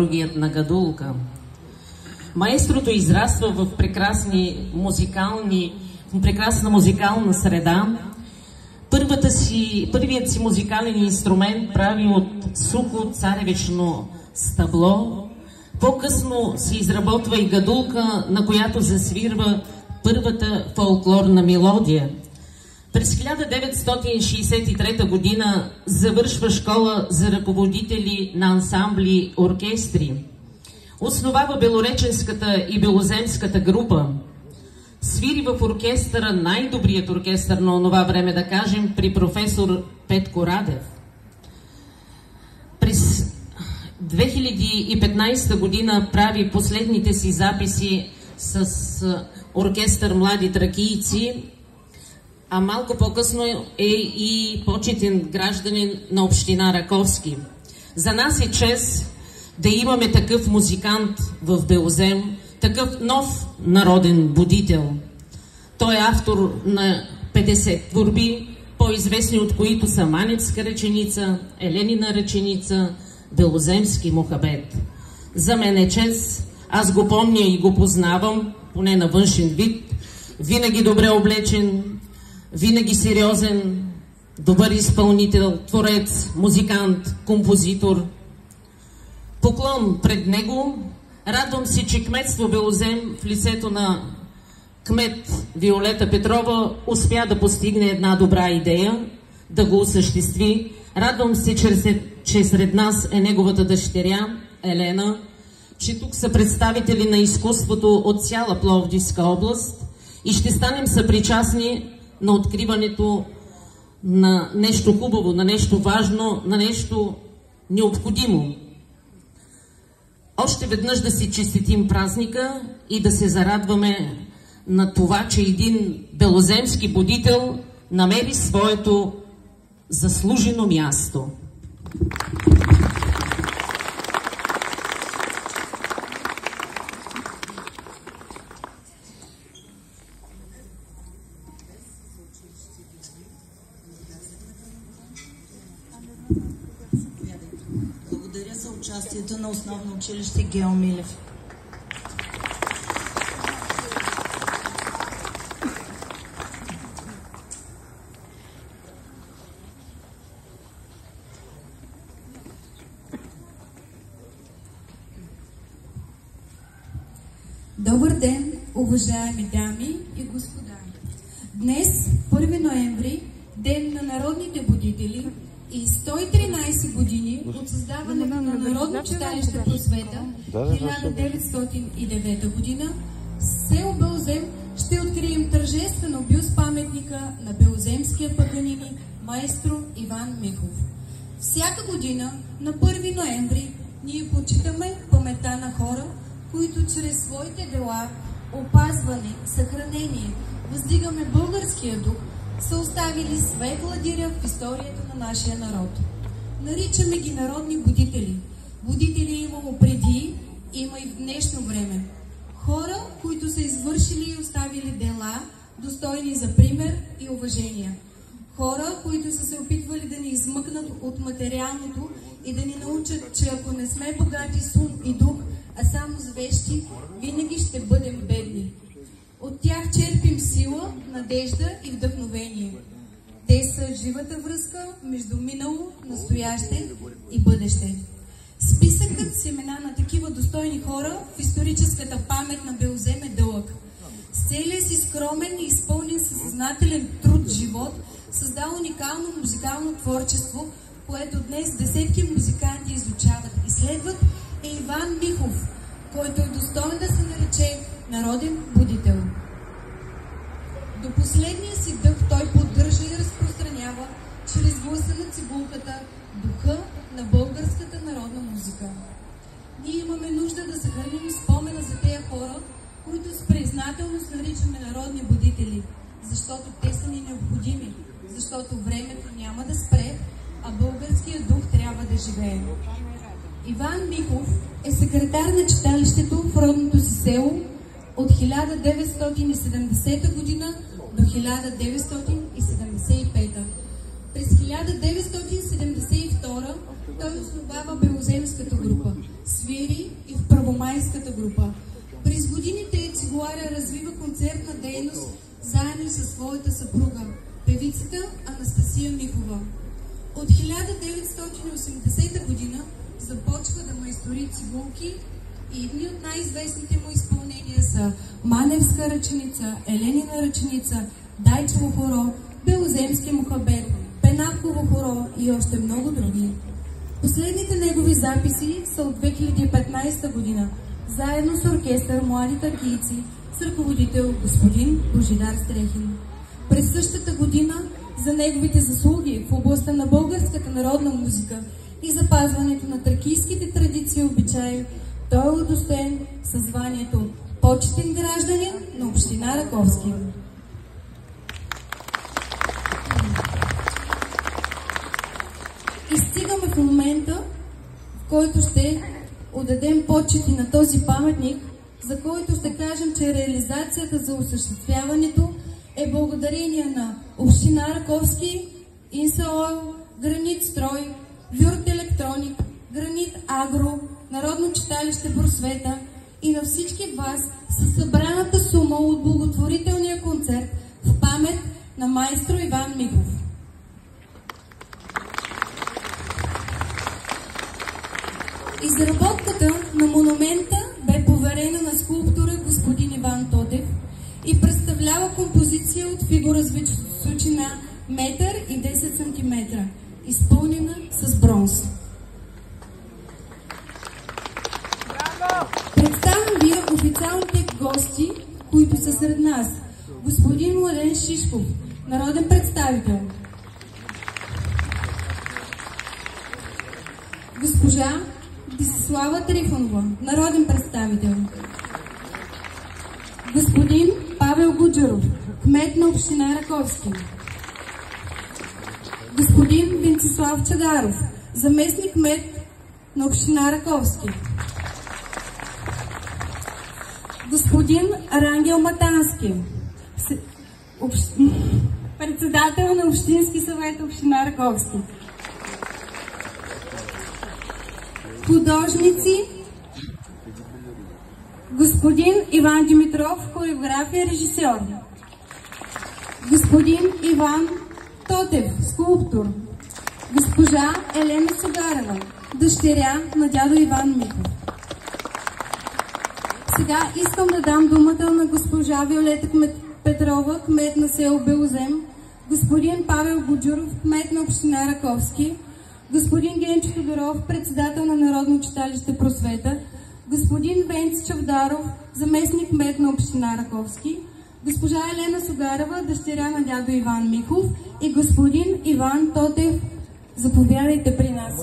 Другият на гадулка. Маестрото израства в прекрасна музикална среда. Първият си музикален инструмент прави от сухо царевично стъбло. По-късно се изработва и гадулка, на която засвирва първата фолклорна мелодия. През 1963 година завършва школа за ръководители на ансамбли оркестри. Основава белореченската и белоземската група. Свири в оркестъра, най-добрият оркестър на онова време, да кажем, при професор Петко Радев. През 2015 година прави последните си записи с оркестър Млади тракийци, а малко по-късно е и почетен гражданин на община Раковски. За нас е чест да имаме такъв музикант в Белозем, такъв нов народен будител. Той е автор на 50 творби, по-известни от които са Маневска реченица, Еленина реченица, Белоземски мухабет. За мен е чест, аз го помня и го познавам, поне на външен вид, винаги добре облечен, винаги сериозен, добър изпълнител, творец, музикант, композитор. Поклон пред него. Радвам се, че кметство Белозем в лицето на кмет Виолета Петрова успя да постигне една добра идея, да го осъществи. Радвам се, че сред нас е неговата дъщеря Елена, че тук са представители на изкуството от цяла Пловдивска област и ще станем съпричастни на откриването на нещо хубаво, на нещо важно, на нещо необходимо. Още веднъж да си честитим празника и да се зарадваме на това, че един белоземски будител намери своето заслужено място. Благодаря за участието на Основно училище Гео Милев. Добър ден, уважаеми дами и господа! Днес, 1 ноември, Ден на народните будители и 113 години от създаването на Народно читалище Просвета 1909 година, село Белозем ще открием тържествено бюст паметника на белоземския паганини маестро Иван Михов. Всяка година на 1 ноември ние почитаме паметта на хора, които чрез своите дела, опазване, съхранение, въздигаме българския дух, са оставили светла диря в историята на нашия народ. Наричаме ги народни будители. Будители е имало преди, има и в днешно време. Хора, които са извършили и оставили дела, достойни за пример и уважение. Хора, които са се опитвали да ни измъкнат от материалното и да ни научат, че ако не сме богати с ум и дух, а само с вещи, винаги ще бъдем бедни. От тях черпим сила, надежда и вдъхновение. Те са живата връзка между минало, настояще и бъдеще. Списъкът с имена на такива достойни хора в историческата памет на Белозем е дълъг. С целия си скромен и изпълнен със съзнателен труд живот създал уникално музикално творчество, което днес десетки музиканти изучават и следват, е Иван Михов, който е достоен да се нарече народен будител. До последния си дъх той поддържа и разпространява чрез гласа на цигулката духа на българската народна музика. Ние имаме нужда да съхраним спомена за тези хора, които с признателност наричаме народни будители, защото те са ни необходими, защото времето няма да спре, а българският дух трябва да живее. Иван Михов е секретар на читалището в родното си село от 1970 година до 1975. През 1972 той основава белоземската група. Свири първомайската група. През годините Цигуларя развива концертна дейност заедно със своята съпруга, певицата Анастасия Михова. От 1980 година започва да майстори цигулки и едни от най-известните му изпълнения са Маневска ръченица, Еленина ръченица, Дайчево хоро, Белоземски мухабет, Пенавково хоро и още много други. Последните негови записи са от 2015 година, заедно с оркестър Млади тракийци с ръководител господин Божидар Стрехин. През същата година за неговите заслуги в областта на българската народна музика и запазването на тракийските традиции и обичаи, той е удостоен със званието почетен гражданин на община Раковски. И стигаме в момента, в който ще отдадем почети на този паметник, за който ще кажем, че реализацията за осъществяването е благодарение на община Раковски, Инса Ойл, Гранит Строй, Вюрт Електроник, Гранит Агро, Народно читалище Просвета и на всички вас със събраната сума от благотворителния концерт в памет на майстор Иван Михов. Изработката на монумента бе поверена на скулптора господин Иван Тотев и представлява композиция от фигура с височина 1,10 см, изпълнена с бронз. Представям ви официалните гости, които са сред нас. Господин Младен Шишков, народен представител. Госпожа Десислава Трифонова, народен представител. Господин Павел Гуджеров, кмет на община Раковски. Господин Венцислав Чадаров, заместник кмет на община Раковски. Господин Рангел Матански, председател на Общински съвет община Раковски. Художници: господин Иван Димитров, хореография, режисьор. Господин Иван Тотев, скулптор. Госпожа Елена Сугарева, дъщеря на дядо Иван Михов. Сега искам да дам думата на госпожа Виолета Петрова, кмет на село Белозем, господин Павел Гуджуров, кмет на община Раковски, господин Генчо Тодоров, председател на Народно читалище Просвета, господин Венци Чавдаров, заместник кмет на община Раковски, госпожа Елена Сугарева, дъщеря на дядо Иван Михов и господин Иван Тотев. Заповядайте при нас.